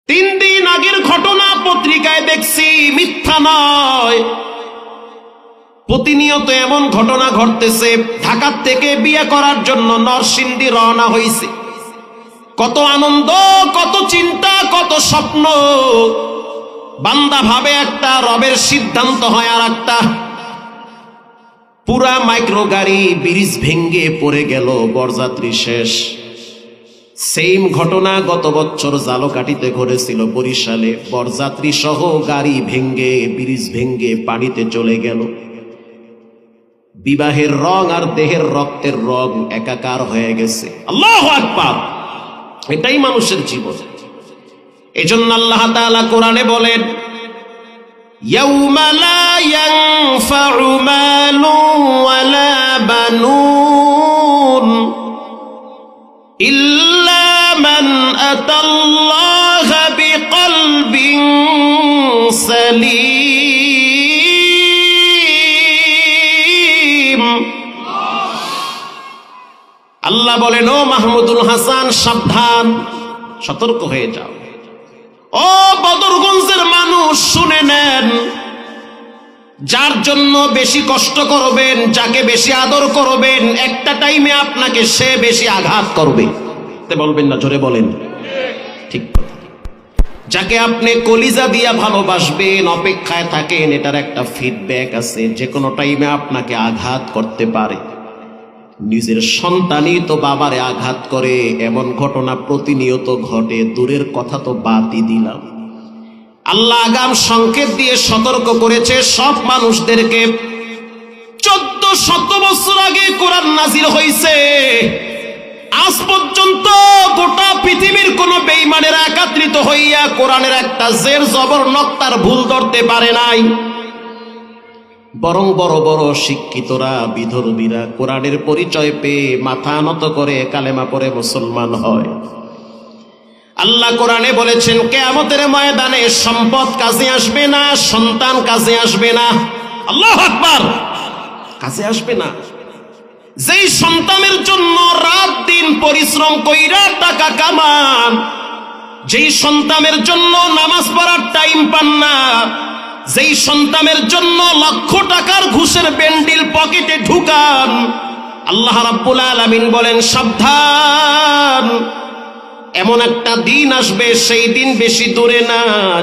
3 দিন আগের ঘটনা পত্রিকায় দেখছি, মিথ্যা নয়। প্রতিনিয়ত এমন ঘটনা ঘটতেছে। ঢাকা থেকে বিয়ে করার জন্য নরসিংদী রওনা হয়েছে। কত আনন্দ, কত চিন্তা, কত স্বপ্ন। বান্দা ভাবে একটা, রবের সিদ্ধান্ত হয় আর একটা। পুরা মাইক্রো গাড়ি ব্রিজ ভেঙ্গে পড়ে গেল, বরযাত্রী শেষ। সেম ঘটনা গত বছর জালকাঠিতে ঘটেছিল, বরিশালে। বরযাত্রী সহ গাড়ি ভেঙ্গে, ব্রিজ ভেঙ্গে পানিতে চলে গেল। বিবাহের রং আর দেহের রক্তের রং একাকার হয়ে গেছে। আল্লাহু আকবার। এটাই মানুষের জীবন। এজন্য আল্লাহ তাআলা কোরআনে বলেন, ইয়াউমা লা ইয়ানফাউ মালুন ওয়ালা বানুন ইল্লা মান আতাল্লাহা বিকলবিন সালিম। আল্লাহ বলেন, ও মাহমুদুল হাসান, সাবধান, সতর্ক হয়ে যাও। ও বদরগঞ্জের মানুষ, শুনে নেন। যার জন্য বেশি কষ্ট করবেন, যাকে বেশি আদর করবেন, একটা টাইমে আপনাকে সে বেশি আঘাত করবে। বলবেন না? জোরে বলেন। ঠিক। যাকে আপনি কলিজা দিয়া ভালোবাসবেন, অপেক্ষায় থাকেন, এটার একটা ফিডব্যাক আছে। যে কোনো টাইমে আপনাকে আঘাত করতে পারে। নিজের সন্তানই তো বাবারে আঘাত করে, এমন ঘটনা প্রতিনিয়ত ঘটে। দূরের কথা তো বাদই দিলাম। আল্লাহ আগাম সংকেত দিয়ে সতর্ক করেছে সব মানুষদেরকে। 1400 বছর আগে কোরআন নাজিল হয়েছে। আজ পর্যন্ত গোটা পৃথিবীর কোন বেঈমানেরা একত্রিত হইয়া কোরআনের একটা জের জবর নক্তার ভুল ধরতে পারে নাই। বরং বড় বড় শিক্ষিতরা, বিধর্মীরা কোরআনের পরিচয় পেয়ে মাথা নত করে কালেমা পড়ে মুসলমান হয়। আল্লাহ কোরআনে বলেছেন, কিয়ামতের ময়দানে সম্পদ কাজে আসবে না, সন্তান কাজে আসবে না। আল্লাহু আকবার। কাজে আসবে না। যেই সন্তানের জন্য রাত দিন পরিশ্রম কইরা টাকা কামান, যেই সন্তানের জন্য নামাজ পড়ার টাইম পান না, যেই সন্তানের জন্য লক্ষ টাকার ঘুষের বেন্ডিল পকেটে ঢুকান, আল্লাহ রাব্বুল আলামিন বলেন, সাবধান। এমন একটা দিন আসবে, সেই দিন বেশি দূরে না,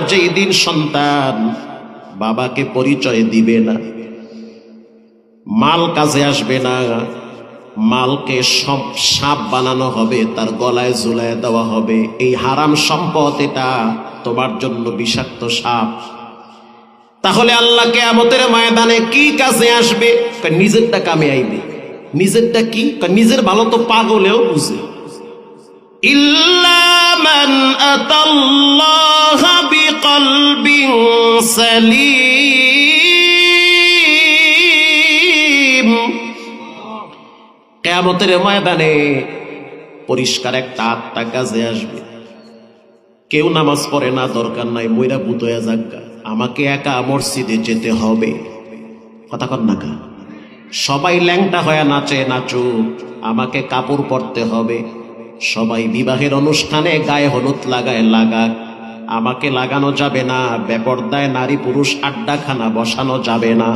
যেই দিন সন্তান বাবাকে পরিচয় দিবে না। মাল কাজে আসবে না। মালকে সব সাপ বানানো হবে, তার গলায় ঝুলায় দেওয়া হবে। এই হারাম সম্পদ, এটা তোমার জন্য বিষাক্ত সাপ। তাহলে আল্লাহ কিয়ামতের ময়দানে কি কাজে আসবে? নিজেরটা কামে আইবে। নিজেরটা কি? নিজের ভালো তো পাগলেও বুঝে। ইল্লা মান আতাল্লাহা বিকলবিন সালিম। কিয়ামতের ময়দানে পরিষ্কার একটা আত্মা কাজে আসবে। কেউ নামাজ পড়ে না, দরকার নাই, মইরা ভূত হয়ে যাক, আমাকে একা মসজিদে যেতে হবে। কথা কন না কা? সবাই ল্যাংটা হয়ে নাচে, নাচুক, আমাকে কাপড় পরতে হবে। সবাই বিবাহের অনুষ্ঠানে গায়ে হলুদ লাগায়, লাগাক, আমাকে লাগানো যাবে না। বেপরদায় নারী পুরুষ আড্ডাখানা বসানো যাবে না।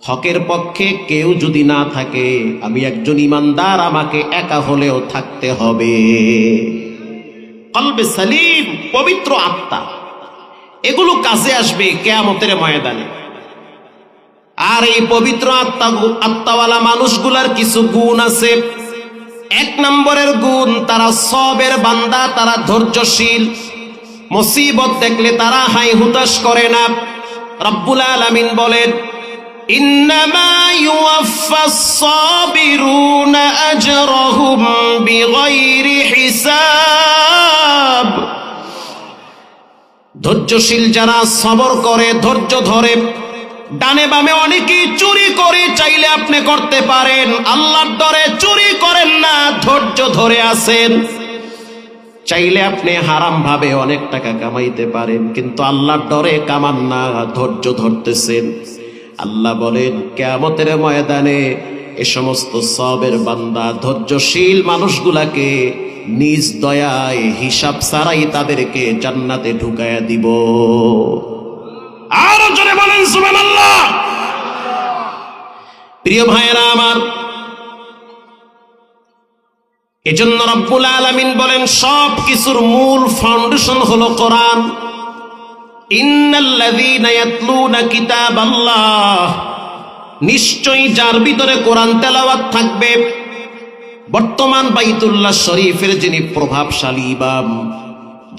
হকের পক্ষে কেউ যদি না থাকে, আমি একজন ইমানদার, আমাকে একা হলেও থাকতে হবে। কলবে সালিম, পবিত্র আত্মা, এগুলো কাজে আসবে কিয়ামতের ময়দানে। আর এই পবিত্র আত্মাওয়ালা মানুষগুলার কিছু গুণ আছে। 1 নম্বরের গুণ, তারা সবের বান্দা, তারা ধৈর্যশীল। মুসিবত দেখলে তারা হাই হুতাশ করে না। রব্বুল আলামিন বলেন, ইন্নামা ইউওয়াফাস সাবিরুনা আজরাহুম বিগাইরি হিসাব। ধৈর্যশীল যারা সবর করে, ধৈর্য ধরে। ডানে বামে অনেকেই চুরি করে, চাইলে আপনি করতে পারেন। আল্লাহর ডরে চুরি করেন না, ধৈর্য ধরে আছেন। চাইলে আপনি হারাম ভাবে অনেক টাকা কামাইতে পারেন, কিন্তু আল্লাহর ডরে কামান না, ধৈর্য ধরতেছেন। আল্লাহ বলেন, কিয়ামতের ময়দানে এ সমস্ত সবের বান্দা, ধৈর্যশীল মানুষগুলাকে নিজ দয়ায় হিসাব ছাড়াই তাদেরকে জান্নাতে ঢুকায়া দিব। আরো জোরে বলেন সুবহানাল্লাহ। প্রিয় ভাইয়েরা আমার, এজন্য রব্বুল আলামিন বলেন সব কিছুর মূল ফাউন্ডেশন হলো কোরআন। ইন্নাল্লাযীনা ইয়াতলুনা কিতাবাল্লাহ, নিশ্চয়ই যার ভিতরে কোরআন তেলাওয়াত থাকবে। বর্তমান বাইতুল্লাহ শরীফের যিনি প্রভাবশালী ইমাম,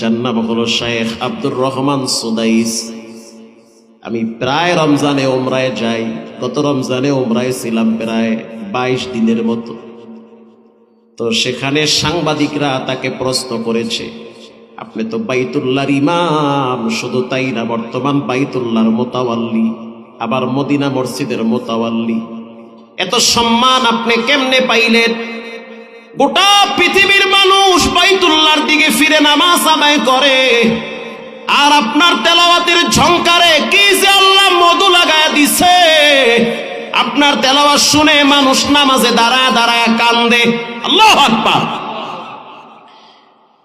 যার নাম হলো শেখ আব্দুর রহমান সুদাইস। আমি প্রায় রমজানে উমরায় যাই, গত রমজানে উমরায় ছিলাম প্রায় 22 দিনের মতো। তো সেখানে সাংবাদিকরা তাকে প্রশ্ন করেছে, আপনি তো বাইতুল্লাহর ইমাম, শুধু তাই না বর্তমান বাইতুল্লাহর মোতাওয়াল্লি, আবার মদিনা মসজিদের মোতাওয়াল্লি, এত সম্মান আপনি কেমনে পাইলেন? গোটা পৃথিবীর মানুষ বাইতুল্লাহর দিকে ফিরে নামাজ আদায় করে, আর আপনার তেলাওয়াতের ঝংকারে কি যে আল্লাহ মধু লাগায় দিছে, আপনার তেলাওয়াত শুনে মানুষ নামাজে দাঁড়ায় দাঁড়ায় কান্দে। আল্লাহু আকবার।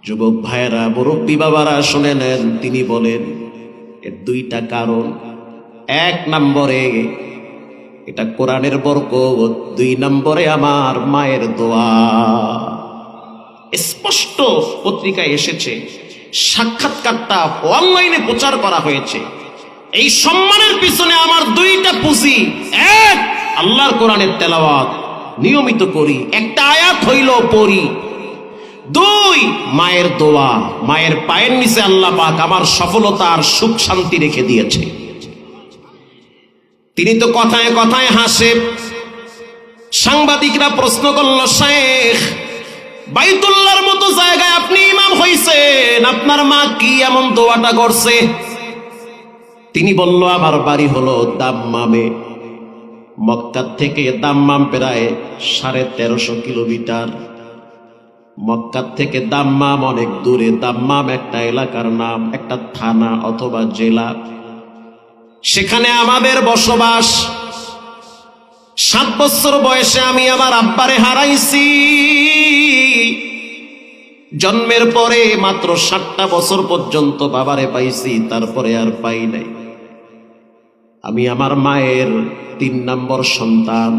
যুবক ভাইরা, মুরব্বী বাবারা শুনে নেন, তিনি বলেন এর 2টা কারণ। 1 নম্বরে এটা কোরআনের বরকত, 2 নম্বরে আমার মায়ের দোয়া। স্পষ্ট পত্রিকায় এসেছে, সাক্ষাৎকারটা অনলাইনে প্রচার করা হয়েছে। এই সম্মানের পিছনে আমার 2টা পুঁজি। 1, আল্লাহর কোরআনের তেলাওয়াত নিয়মিত করি, একটা আয়াত হইল পড়ি। 2, মায়ের দোয়া। মায়ের পায়ের নিচে আল্লাহ পাক আমার সফলতা আর সুখ শান্তি রেখে দিয়েছে। তিনি তো কথায় কথায় হাসে। সাংবাদিকরা প্রশ্ন করল, শেখ, বাইতুল্লাহর মতো জায়গায় আপনি ইমাম হইছেন, আপনার মা কি এমন দোয়াটা করছে? তিনি বলল, আমার বাড়ি হলো দাম্মামে। মক্কা থেকে দাম্মাম প্রায় 1350 কিলোমিটার। মক্কা থেকে দাম্মাম অনেক দূরে। দাম্মাম একটা এলাকার নাম, একটা থানা অথবা জেলা। সেখানে আমাদের বসবাস। 7 বছর বয়সে আমি আমার আব্বারে হারাইছি। জন্মের পরে মাত্র 7টা বছর পর্যন্ত বাবারে পাইছি, তারপরে আর পাই নাই। আমি আমার মায়ের 3 নম্বর সন্তান।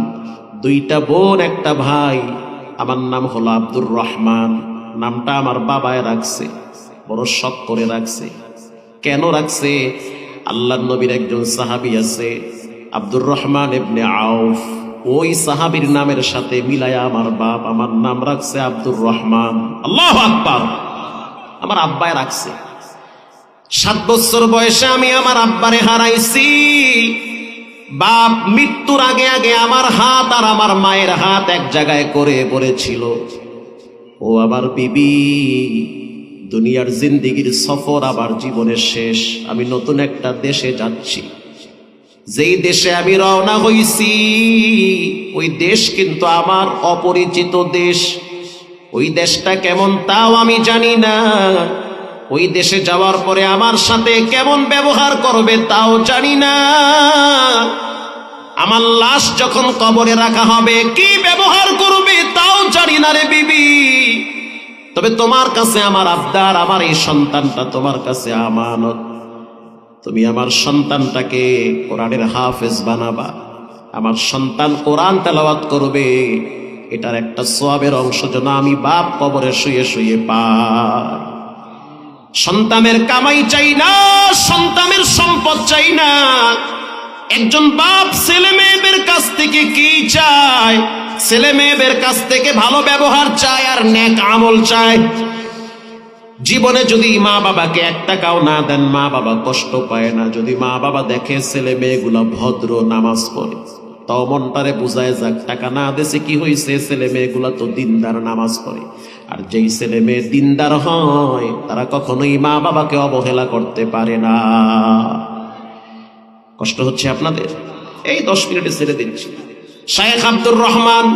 2টা বোন, একটা ভাই। আমার নাম হলো আব্দুর রহমান। নামটা আমার বাবায় রাখছে, বড় শখ করে রাখছে। কেন রাখছে? আল্লাহর নবীর একজন সাহাবী আছে, আব্দুর রহমান ইবনে আউফ। ওই সাহাবীর নামের সাথে মিলায়া আমার বাপ আমার নাম রাখছে আব্দুর রহমান। আল্লাহু আকবার। আমার আব্বায় রাখছে। 7 বছর বয়সে আমি আমার আব্বারে হারাইছি। বাপ মৃত্যুর আগে আগে আমার হাত আর আমার মায়ের হাত এক জায়গায় করে পড়েছিল। ও আমার বিবি, দুনিয়ার জিন্দেগির সফর আবার জীবনের শেষ। আমি নতুন একটা দেশে যাচ্ছি। যেই দেশে আমি রওনা হইছি, ওই দেশ কিন্তু আমার অপরিচিত দেশ। ওই দেশটা কেমন তাও আমি জানি না। ওই দেশে যাওয়ার পরে আমার সাথে কেমন ব্যবহার করবে তাও জানি না। আমার লাশ যখন কবরে রাখা হবে কি ব্যবহার করবে তাও জানি না রে বিবি। তবে তোমার কাছে আমার আবদার, আমার এই সন্তানটা তোমার কাছে আমানত। তুমি আমার সন্তানটাকে কোরআনের হাফেজ বানাবা। আমার সন্তান কোরআন তেলাওয়াত করবে, এটার একটা সওয়াবের অংশ যেন আমি বাপ কবরে শুয়ে শুয়ে পাই। সন্তানের কামাই চাই না, সন্তানের সম্পদ চাই না। একজন বাপ ছেলে মেয়েদের কাছ থেকে কি চায়? ছেলে মেয়েদের কাছ থেকে ভালো ব্যবহার চায় আর নেক আমল চায়। জীবনে যদি মা বাবাকে 1 টাকাও না দেন, মা বাবা কষ্ট পায় না। যদি মা বাবা দেখে ছেলে মেয়েগুলো ভদ্র, নামাজ পড়ে, তাও মনটারে বুঝায় যাক, টাকা না দেশে কি হয়েছে, ছেলে মেয়েগুলা তো দিনদার, নামাজ পড়ে। আর যেই ছেলে মেয়ে দিনদার হয় তারা কখনোই মা বাবাকে অবহেলা করতে পারে না। কষ্ট হচ্ছে আপনাদের? এই 10 মিনিটে ছেড়ে দিচ্ছি। শেখ আব্দুর রহমান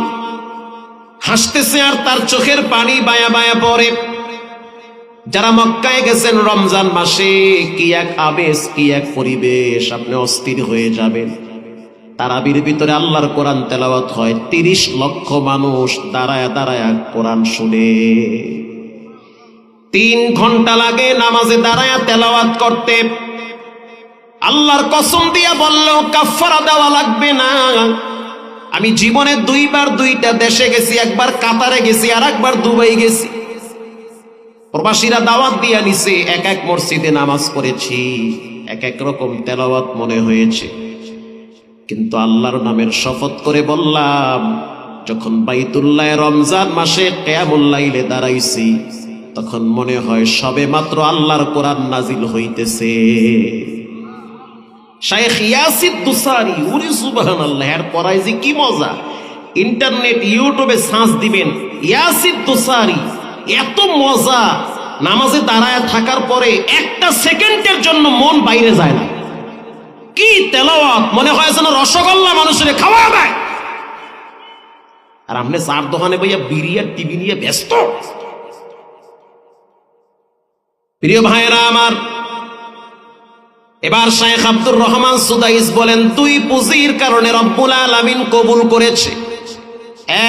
হাসতেছে আর তার চোখের পানি বায়া বায়া পড়ে। যারা মক্কায় গেছেন রমজান মাসে, কি এক আবেশ, কি এক পরিবেশ, আপনি অস্থির হয়ে যাবেন। তারাবির ভিতরে আল্লাহর কোরআন তেলাওয়াত হয়, 30 লক্ষ মানুষ দাঁড়ায় দাঁড়ায় কোরআন শুনে। 3 ঘন্টা লাগে নামাজে দাঁড়ায়া তেলাওয়াত করতে। আল্লাহর কসম দিয়া বললেও কাফারা দেওয়া লাগবে না। আমি জীবনে 2 বার 2টা দেশে গেছি, একবার কাতারে গেছি আর একবার দুবাই গেছি। প্রবাসীরা দাওয়াত দিয়া নিছে, এক এক মসজিদে নামাজ পড়েছি, এক এক রকম তেলাওয়াত মনে হয়েছে। কিন্তু আল্লাহর নামের শপথ করে বললাম, যখন বাইতুল্লাহ রমজান মাসে কিয়ামুল লাইলে দাঁড়াইছি, তখন মনে হয় সবে মাত্র আল্লাহর কোরআন নাজিল হইতেছে। শাইখ ইয়াসির দুসারি, ওরে সুবহানাল্লাহ, এর পড়ায় যে কি মজা। ইন্টারনেট ইউটিউবে সার্চ দিবেন ইয়াসির দুসারি, এত মজা। নামাজে দাঁড়ায় থাকার পরে একটা সেকেন্ডের জন্য মন বাইরে যায় না। কি তেলাওয়াত, মনে হয় যেন রসগোল্লা মানুষের খাওয়া দেয়। আর আপনি চার দোকানে ভাইয়া বিরিয়ার টিভি নিয়ে ব্যস্ত। প্রিয় ভাইয়েরা আমার, এবার শাইখ আব্দুর রহমান সুদাইস বলেন, 2 পুঁজির কারণে রব্বুল আলামিন কবুল করেছে।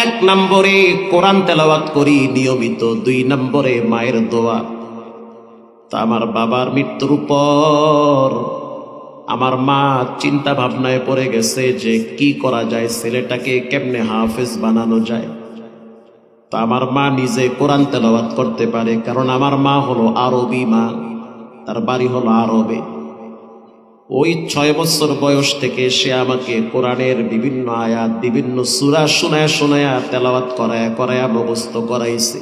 1 নম্বরে কোরআন তেলাওয়াত করি নিয়মিত, 2 নম্বরে মায়ের দোয়া। তা আমার বাবার মৃত্যুর পর আমার মা চিন্তা ভাবনায় পড়ে গেছে যে কি করা যায়, ছেলেটাকে কেমনে হাফেজ বানানো যায়। তা আমার মা নিজে কোরআন তেলাওয়াত করতে পারে, কারণ আমার মা হলো আরবি মা, তার বাড়ি হলো আরবে। ওই 6 বছর বয়স থেকে সে আমাকে কোরআনের বিভিন্ন আয়াত, বিভিন্ন সূরা শোনায়া শোনায়া তেলাওয়াত করায়া মুখস্থ করাইছে।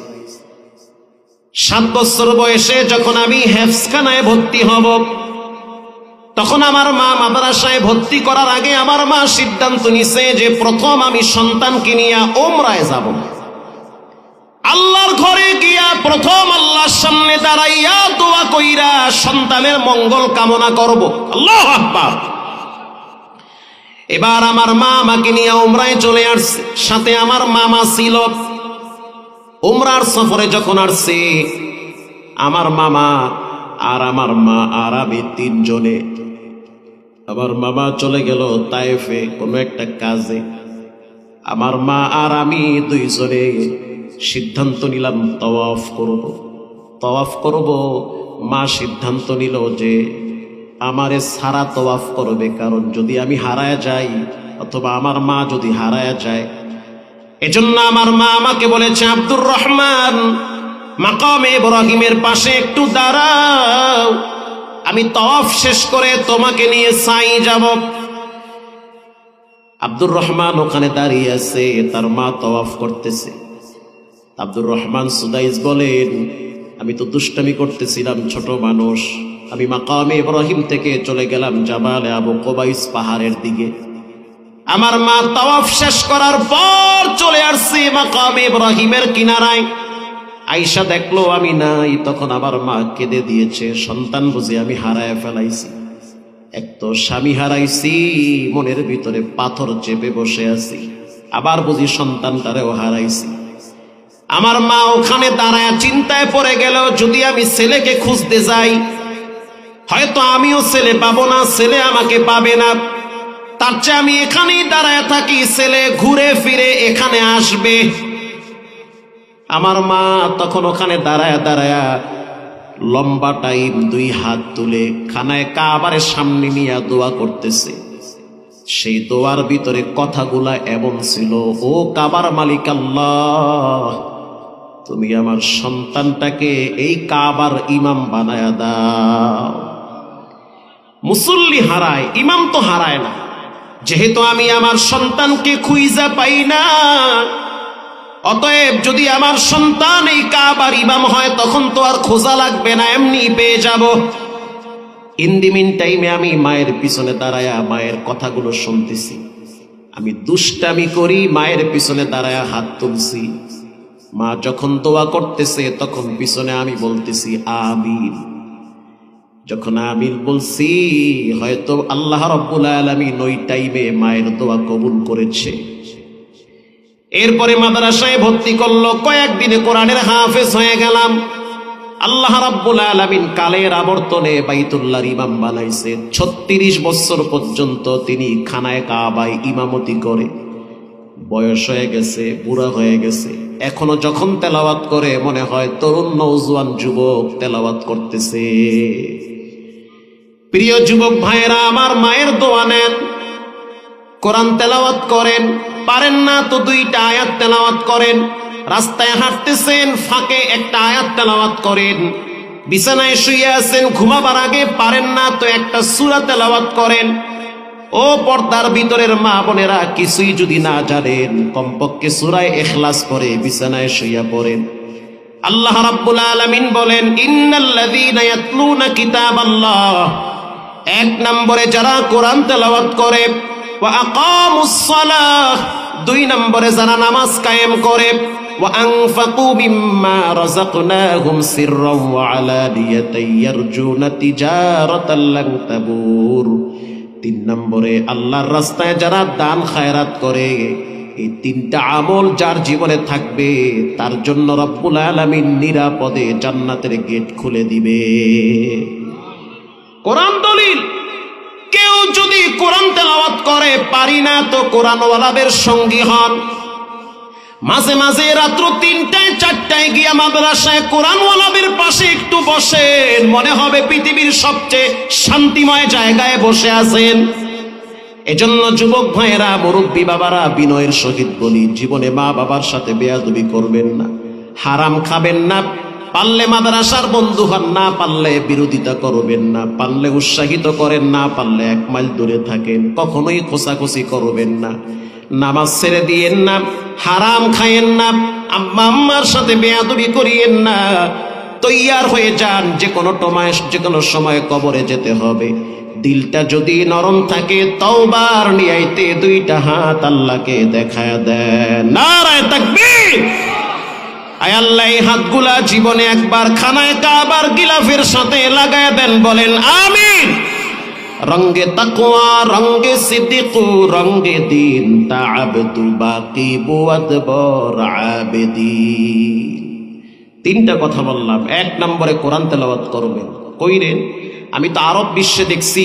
7 বছর বয়সে যখন আমি হেফজখানায় ভর্তি হব, তখন আমার মা মাদ্রাসায় ভর্তি করার আগে আমার মা সিদ্ধান্ত নিছে যে প্রথম আমি সন্তানকে নিয়ে উমরায় যাব। আল্লাহর ঘরে গিয়া প্রথম আল্লাহর সামনে দাঁড়াইয়া দোয়া কইরা সন্তানের মঙ্গল কামনা করব। আল্লাহু আকবার। এবার আমার মা আমাকে নিয়ে উমরায় চলে আসছে, সাথে আমার মামা ছিল। উমরার সফরে যখন আসছে, আমার মামা আর আমার মা আর আমি 3 জনে, আমার মামা চলে গেল তায়েফে কোনো একটা কাজে। আমার মা আর আমি 2 জনে সিদ্ধান্ত নিলাম তওয়াফ করব। মা সিদ্ধান্ত নিল যে আমারে সারা তওয়াফ করবে, কারণ যদি আমি হারায় যাই অথবা আমার মা যদি হারায় যায়। এজন্য আমার মা আমাকে বলেছে, আব্দুর রহমান, মাকামে ইব্রাহিমের পাশে একটু দাঁড়াও, আমি তওয়াফ শেষ করে তোমাকে নিয়ে সাই যাব। আব্দুর রহমান ওখানে দাঁড়িয়ে আছে, তার মা তওয়াফ করতেছে। আব্দুর রহমান সুদাইস বলেন, আমি তো দুষ্টামি করতেছিলাম, ছোট মানুষ। আমি মাকামে ইব্রাহিম থেকে চলে গেলাম জাবালে আবু কুবাইস পাহাড়ের দিকে। আমার মা তাওয়াফ শেষ করার পর চলে আসছে মাকামে ইব্রাহিমের কিনারায়। আয়েশা দেখলো আমি নাই, তখন আমার মা কেঁদে দিয়েছে, সন্তান বুঝি আমি হারায় ফেলাইছি। এক তো স্বামী হারাইছি, মনের ভিতরে পাথর চেপে বসে আছি, আবার বুঝি সন্তানটারেও হারাইছি। আমার মা ওখানে দাঁড়ায় চিন্তায় পড়ে গেল, যদি আমি ছেলেকে খুঁজতে যাই হয়তো আমিও ছেলে পাবো না, ছেলে আমাকে পাবে না। তার চেয়ে আমি এখানেই দাঁড়ায় থাকি, ছেলে ঘুরে ফিরে এখানে আসবে। আমার মা তখন ওখানে দাঁড়ায় দাঁড়ায় লম্বা টাইম 2 হাত তুলে খানায় কাবার সামনে নিয়ে দোয়া করতেছে। সেই দোয়ার ভিতরে কথাগুলা এমন ছিল, ও কাবার মালিক আল্লাহ, তুমি আমার সন্তানটাকে এই কাবার ইমাম বানায়া দাও। মুসল্লি হারায়, ইমাম তো হারায় না। যেহেতু আমি আমার সন্তানকে খুঁজে পাই না, অতএব যদি আমার সন্তান এই কাবার ইমাম হয় তখন তো আর খোঁজা লাগবে না, এমনি পেয়ে যাব। ইন দি মিন টাইমে আমি মায়ের পিছনে দাঁড়ায়া মায়ের কথাগুলো শুনতেছি। আমি দুষ্টামি করি, মায়ের পিছনে দাঁড়ায়া হাত তুলছি। মা যখন দোয়া করতেছে তখন পিছনে আমি বলতেছি আমিন। যখন আমিন বলছি, হয়তো আল্লাহ রাব্বুল আলামিন ওই টাইমে মায়ের দোয়া কবুল করেছে। এরপরে মাদ্রাসায় ভর্তি করলো, কয়েকদিনে কোরআনের হাফেজ হয়ে গেলাম। আল্লাহ রাব্বুল আলামিন কালের আবর্তনে বাইতুল্লাহর ইমাম বানাইছে। 36 বছর পর্যন্ত তিনি খানায় কাবায় ইমামতি করে বয়স হয়ে গেছে, বুড়া হয়ে গেছে, এখনো যখন তেলাওয়াত করে মনে হয় তরুণ নওজোয়ান যুবক তেলাওয়াত করতেছে। প্রিয় যুবক ভাইয়েরা, আমার মায়ের দোয়া নেন, কোরআন তেলাওয়াত করেন, পারেন না তো 2টা আয়াত তেলাওয়াত করেন। রাস্তায় হাঁটতেছেন, ফাঁকে একটা আয়াত তেলাওয়াত করেন। বিছানায় শুয়ে আছেন, ঘুমাবার আগে পারেন না তো একটা সূরা তেলাওয়াত করেন। ও পর্দার ভিতরের মা বোনেরা, কিছুই যদি না জানেন, কমপক্ষে সূরা ইখলাস করে বিছানায় শুয়ে পড়েন। আল্লাহ রাব্বুল আলামিন বলেন, ইন্নাল্লাযীনা ইয়াতলুনা কিতাবাল্লাহ, 1 নম্বরে যারা কোরআন তেলাওয়াত করে, ওয়া আকামুস সালাহ, 2 নম্বরে যারা নামাজ কায়েম করে, ওয়া আনফাকু মিম্মা রাযাকনাহুম সিররাও ওয়া আলানিয়াতান ইয়ারজুনা তিজারাতাল লান তাবুর, 3 নম্বরে আল্লাহর রাস্তায় যারা দান খায়রাত করে। এই 3টা আমল যার জীবনে থাকবে, তার জন্য রব্বুল আলামিন নিরাপদে জান্নাতের গেট খুলে দিবে। কোরআন দলিল। কেউ যদি কোরআন তেলাওয়াত করে, পারি না তো কোরআনওয়ালাদের সঙ্গী হন। মাঝে মাঝে রাত্র 3টায় 4টায় গিয়া মাদ্রাসায় কোরআনওয়ালাদের পাশে একটু বসেন, মনে হবে পৃথিবীর সবচেয়ে শান্তিময় জায়গায় বসে আছেন। এজন্য যুবক ভাইয়েরা, মুরব্বী বাবারা, বিনয়ের সহিত বলি, জীবনে মা বাবার সাথে বেয়াদবি করবেন না, হারাম খাবেন না। পারলে মাদ্রাসার বন্ধু হন, না পারলে বিরোধিতা করবেন না, পারলে উৎসাহিত করেন, না পারলে 1 মাইল দূরে থাকেন। কখনোই খোসাখুসি করবেন না, নামাজ ছেড়ে দিয়েন না, হারাম খায়েন না, আম্মা আম্মার সাথে বেয়াদবি করিয়েন না। তৈয়ার হয়ে যান, যে কোনো সময় কবরে যেতে হবে। দিলটা যদি নরম থাকে, তওবার নিয়াইতে 2টা হাত আল্লাহকে দেখায় দেন। নারায়ে তাকবীর। আয় আল্লাহ, এই হাতগুলা জীবনে একবার খানায় কাবার গিলাফের সাথে লাগায় দেন, বলেন আমিন। রঙ্গে তাকওয়া, রঙ্গে সিদ্দিকু, রঙ্গে দিন, তাআবদু বাকি বুয়াদবর আবেদিন। 3টা কথা বললাম। 1 নম্বরে কোরআন তেলাওয়াত করবেন, কইরেন। আমি তো আরব বিশ্বে দেখছি,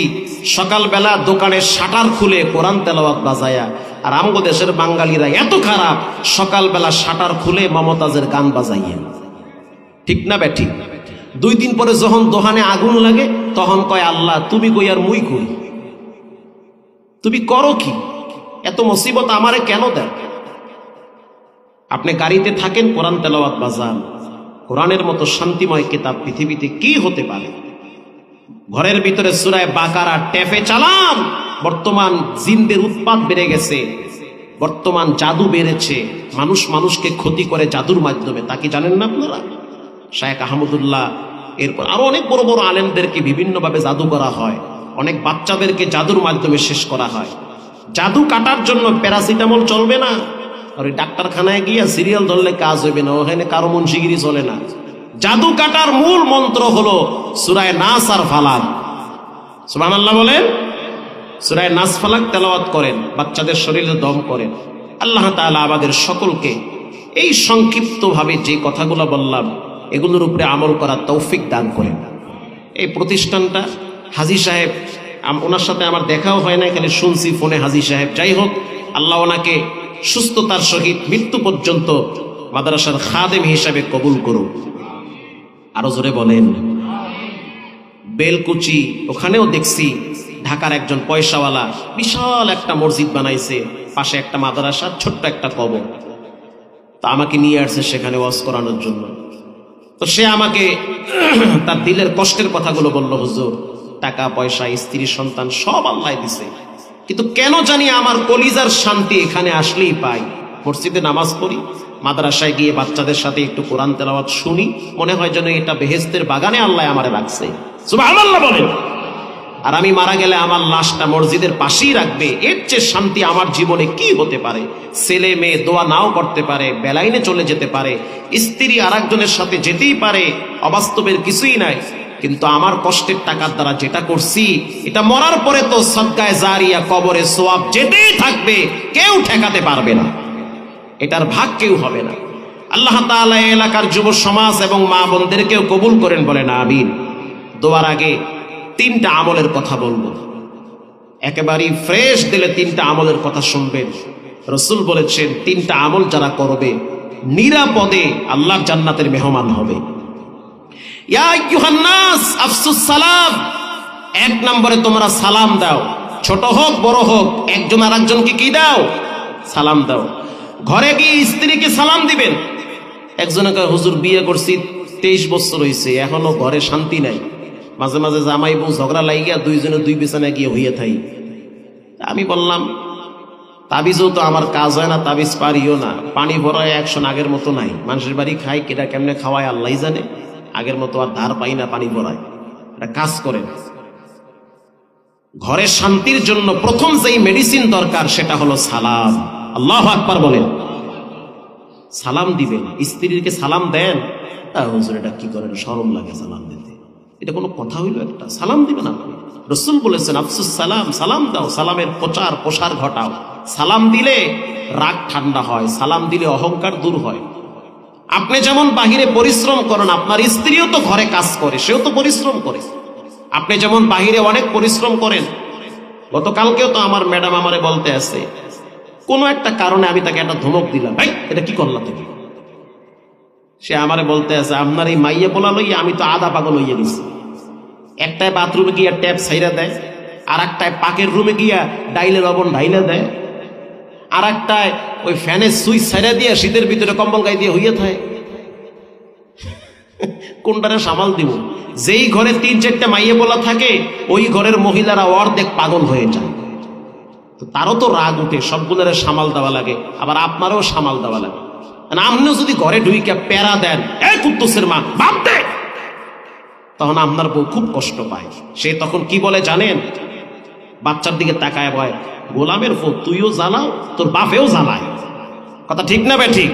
সকালবেলা দোকানের শাটার খুলে কোরআন তেলাওয়াত বাজায়া। আর আমগো দেশের বাঙালিরা এত খারাপ, সকালবেলা শাটার খুলে মমতাজের গান বাজাইয়া। ঠিক না বেঠিক? 2 দিন পরে যখন দোকানে আগুন লাগে, তখন কয়, আল্লাহ তুমি কই আর মুই কই, তুমি করো কি? এত মুসিবত আমারে কেন দেন? আপনি গাড়িতে থাকেন, কোরআন তেলাওয়াত বাজান। কোরআনের মতো শান্তিময় কিতাব পৃথিবীতে কি হতে পারে? ঘরের ভিতরে সূরা বাকারা টেপে চালান। বর্তমান জিনদের উৎপাত বেড়ে গেছে, বর্তমান জাদু বেড়েছে, মানুষ মানুষকে ক্ষতি করে জাদুর মাধ্যমে। তা কি জানেন না আপনারা? শায়েখ আহমদুল্লাহ, এরপর আরো অনেক বড় বড় আলেমদেরকে বিভিন্নভাবে জাদু করা হয়, অনেক বাচ্চাদেরকে জাদুর মাধ্যমে শেষ করা হয়। জাদু কাটার জন্য প্যারাসিটামল চলবে না, আর ওই ডাক্তারখানায় গিয়া সিরিয়াল ধরলে কাজ হইবে না, ওখানে কারো মুন্সিগিরি চলে না। জাদু কাটার মূল মন্ত্র হলো সূরা নাস আর ফালাক। সুবহানাল্লাহ বলেন। সূরা নাস ফালাক তেলাওয়াত করেন, বাচ্চাদের শরীরে দম করেন। আল্লাহ তাআলা আমাদের সকলকে এই সংক্ষিপ্তভাবে যে কথাগুলো বললাম, এগুলোর উপরে আমল করার তৌফিক দান করেন। এই প্রতিষ্ঠানটা হাজী সাহেব, ওনার সাথে আমার দেখাও হয় না, এখানে শুনছি ফোনে হাজী সাহেব। যাই হোক, আল্লাহ ওনাকে সুস্থতার সহিত মৃত্যু পর্যন্ত মাদ্রাসার খাদেম হিসাবে কবুল করুন। আরো জোরে বলেন। বেলকুচি, ওখানেও দেখছি ঢাকার একজন পয়সাওয়ালা বিশাল একটা মসজিদ বানাইছে, পাশে একটা মাদ্রাসা, ছোট্ট একটা কবর। তা আমাকে নিয়ে আসছে সেখানে ওয়াজ করানোর জন্য। তো সে আমাকে তার দিলের কষ্টের কথাগুলো বলল, হুজুর, টাকা পয়সা, স্ত্রী সন্তান সব আল্লাহ দিছে, কিন্তু কেন জানি আমার কলিজার শান্তি এখানে আসলেই পাই। মসজিদে নামাজ পড়ি, মাদ্রাসায় গিয়ে বাচ্চাদের সাথে একটু কোরআন তেলাওয়াত শুনি, মনে হয় যেন এটা বেহেশতের বাগানে আল্লাহ আমারে রাখছে। সুবহানাল্লাহ বলেন। আর আমি মারা গেলে আমার লাশটা মসজিদের পাশেই রাখবে, এর চেয়ে শান্তি আমার জীবনে কি হতে পারে? ছেলে মেয়ে দোয়া নাও করতে পারে, বেলাইনে চলে যেতে পারে, স্ত্রী আরেকজনের সাথে যেতেই পারে, অবাস্তবের কিছুই নাই, কিন্তু আমার কষ্টের টাকার দ্বারা যেটা করছি, এটা মরার পরে তো সদকায়ে জারিয়া, কবরে সওয়াব যেতেই থাকবে, কেউ ঠেকাতে পারবে না, এটার ভাগ কেউ হবে না। আল্লাহ তাআলা এলাকার যুব সমাজ এবং মা বোনদেরকেও কবুল করেন, বলেন আমিন। দোয়ার আগে 3টা আমলের কথা বলবো, একেবারেই ফ্রেশ দিলে 3টা আমলের কথা শুনবেন। রাসূল বলেছেন তিনটা আমল যারা করবে নিরাপদে আল্লাহর জান্নাতের মেহমান হবে। ইয়া আইয়ুহান নাস আফসুস সালাম, এক নম্বরে তোমরা সালাম দাও, ছোট হোক বড় হোক, একজন আরেকজনকে কি দাও? সালাম দাও। ঘরে গিয়ে স্ত্রীকে সালাম দিবেন। একজনকে হুজুর বিয়ে করছি 23 বছর হয়েছে, এখনো ঘরে শান্তি নাই, মাঝে মাঝে জামাই বউ ঝগড়া লাগিয়া দুইজনে দুই বিছানায় গিয়ে হইয়া থাই। আমি বললাম তাবিজও তো আমার কাজ হয় না, তাবিজ পারিও না, পানি ভরায় অ্যাকশন আগের মতো নাই, মানুষের বাড়ি খাই, কেটা কেমনে খাওয়ায় আল্লাহ জানে, আগের মতো আর ধার পাই না পানি ভরায়, এটা কাজ করে। ঘরে শান্তির জন্য প্রথম যেই মেডিসিন দরকার সেটা হলো সালাম। আল্লাহু আকবার বলেন। সালাম দিবেন, স্ত্রীকে সালাম দেন। হুজুর এটা কি করেন, শরম লাগে সালাম দিতে, এটা কোনো কথা হইল? একটা সালাম দিবেন আপনি। রাসূল বলেছেন আফসুস সালাম, সালাম দাও, সালামের প্রচার প্রসার ঘটাও। সালাম দিলে রাগ ঠান্ডা হয়, সালাম দিলে অহংকার দূর হয়। আপনি যেমন বাহিরে পরিশ্রম করেন, আপনার স্ত্রীও তো ঘরে কাজ করে, সেও তো পরিশ্রম করে। আপনি যেমন বাহিরে অনেক পরিশ্রম করেন, গতকালকেও তো আমার ম্যাডাম আমারে বলতে আছে, কোনো একটা কারণে আমি তাকে একটা ধমক দিলাম, ভাই এটা কি করলা তুমি? সে আমারে বলতে আছে, আপনার এই মাইয়া বলা লইয়া আমি তো আধা পাগল হইয়া গেছি। একটায় বাথরুমে গিয়া ট্যাপ ছাইরা দেয়, আর একটায় পাকের রুমে গিয়া ডাইলে লবণ ঢাইলা দেয়, আর একটায় ওই ফ্যানের সুইচ ছাইরা দিয়ে শীতের ভিতরে কম্বল গায়ে দিয়ে হইয়া থাকে। কোনটারে সামাল দিব? যেই ঘরে 3-4টা মাইয়া বলা থাকে ওই ঘরের মহিলারা অর্ধেক পাগল হয়ে যায়। তো তারও তো রাগ উঠে, সবগুলোরে সামাল দেওয়া লাগে, আবার আপনারও সামাল দেওয়া লাগে। আপনিও যদি ঘরে ঢুইকে প্যারা দেন, এই কুত্তুসের মা বাপ দে, তখন আপনার বউ খুব কষ্ট পায়। সে তখন কি বলে জানেন? বাচ্চার দিকে তাকায় বয়, গোলামের বউ তুইও জ্বালাও, তোর বাপেও জ্বালায়। কথা ঠিক না বে ঠিক?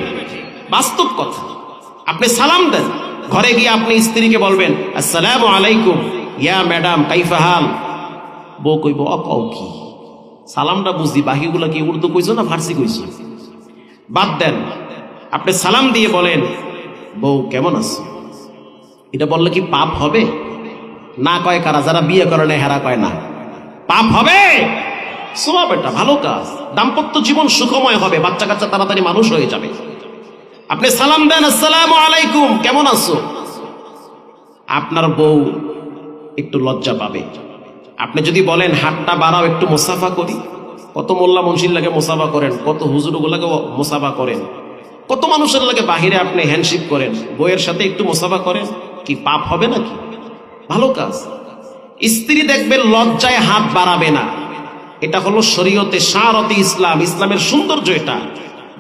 বাস্তব কথা। আপনি সালাম দেন, ঘরে গিয়ে আপনি স্ত্রীকে বলবেন আসসালামু আলাইকুম ইয়া ম্যাডাম কাইফা হাল। বউ কইব অকও কি, সালামটা বুঝি, বাকিগুলা কি উর্দু কইছো না ফার্সি কইছো? বাদ দেন, আপনি সালাম দিয়ে বলেন বউ কেমন আছো। এটা বললে কি পাপ হবে? না কয় কারা? যারা বিয়ে করে না হেরা কয় না। পাপ হবে? সওয়াব, এটা ভালো কাজ, দাম্পত্য জীবন সুখময় হবে, বাচ্চা কাচ্চা তাড়াতাড়ি মানুষ হয়ে যাবে। আপনি সালাম দেন আসসালামু আলাইকুম কেমন আছো। আপনার বউ একটু লজ্জা পাবে। আপনি যদি বলেন হাতটা বাড়াও একটু মুসাফা করি, কত মোল্লা মুন্সির লাগে মুসাফা করেন, কত হুজুরগুলাকে মুসাফা করেন, কত মানুষের লাগে বাহিরে আপনি হ্যান্ডশিপ করেন, বইয়ের সাথে একটু মুসাফা করেন, কি পাপ হবে নাকি? ভালো কাজ। স্ত্রী দেখবেন লজ্জায় হাত বাড়াবে না, এটা হলো শরীয়তে শারতে ইসলাম, ইসলামের সৌন্দর্য এটা।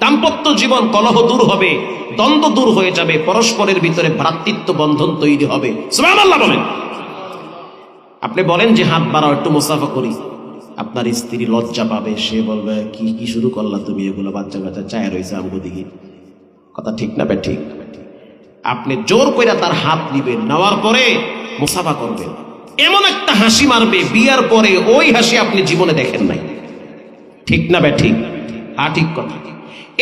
দাম্পত্য জীবন কলহ দূর হবে, দ্বন্দ্ব দূর হয়ে যাবে, পরস্পরের ভিতরে ভ্রাতৃত্ব বন্ধন তৈরি হবে। সুবহানাল্লাহ বলেন। আপনি বলেন যে হাত বাড়াও একটু মুসাফা করি, আপনার স্ত্রী লজ্জা পাবে, সে বলবে কি কি শুরু করলা তুমি, এগুলো বাচ্চা কাচ্চা চায় রয়েছে আমগো দিকে। কথা ঠিক না বে ঠিক? আপনি জোর করে তার হাত নিবেন, নেওয়ার পরে মুসাফা করবেন, এমন একটা হাসি মারবে বিয়ার পরে ওই হাসি আপনি জীবনে দেখেন নাই। ঠিক না বে ঠিক? হ্যাঁ ঠিক কথা।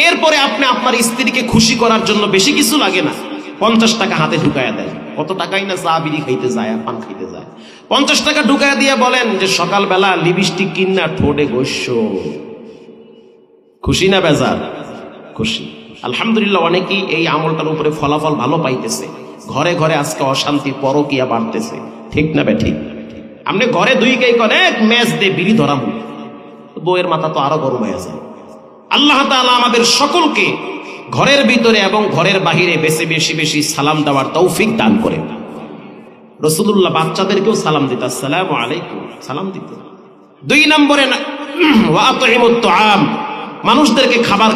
এরপরে আপনি আপনার স্ত্রীকে খুশি করার জন্য বেশি কিছু লাগে না, 50 টাকা হাতে ঢুকাইয়া দেন। কত টাকাই না চা বিড়ি খাইতে যায় আর পান খাইতে যায়। 50 টাকা ঢুকাইয়া দিয়ে বলেন যে সকালবেলা লিপস্টিক কিনা ঠোঁটে ঘষছ। খুশি না বেজার? খুশি। আলহামদুলিল্লাহ, অনেকেই এই আমলটার উপরে ফলাফল ভালো পাইতেছে। ঘরে ঘরে আজকে অশান্তি পরকিয়া বাড়তেছে। ঠিক না বে ঠিক? আপনি ঘরে দুই কেই করে এক ম্যাচ দিয়ে বিড়ি ধরাবো, বউয়ের মাথা তো আরো গরম হয়ে যায়। আল্লাহ তাআলা আমাদের সকলকে ঘরের ভিতরে এবং ঘরের বাহিরে বেশি বেশি বেশি সালাম দেওয়ার তৌফিক দান করেন। রাসূলুল্লাহ বাচ্চাদেরকেও সালাম দিতেন, আসসালামু আলাইকুম সালাম দিতেন। 2 নম্বরে ওয়া আতইমুত তুআম, মানুষদেরকে খাবার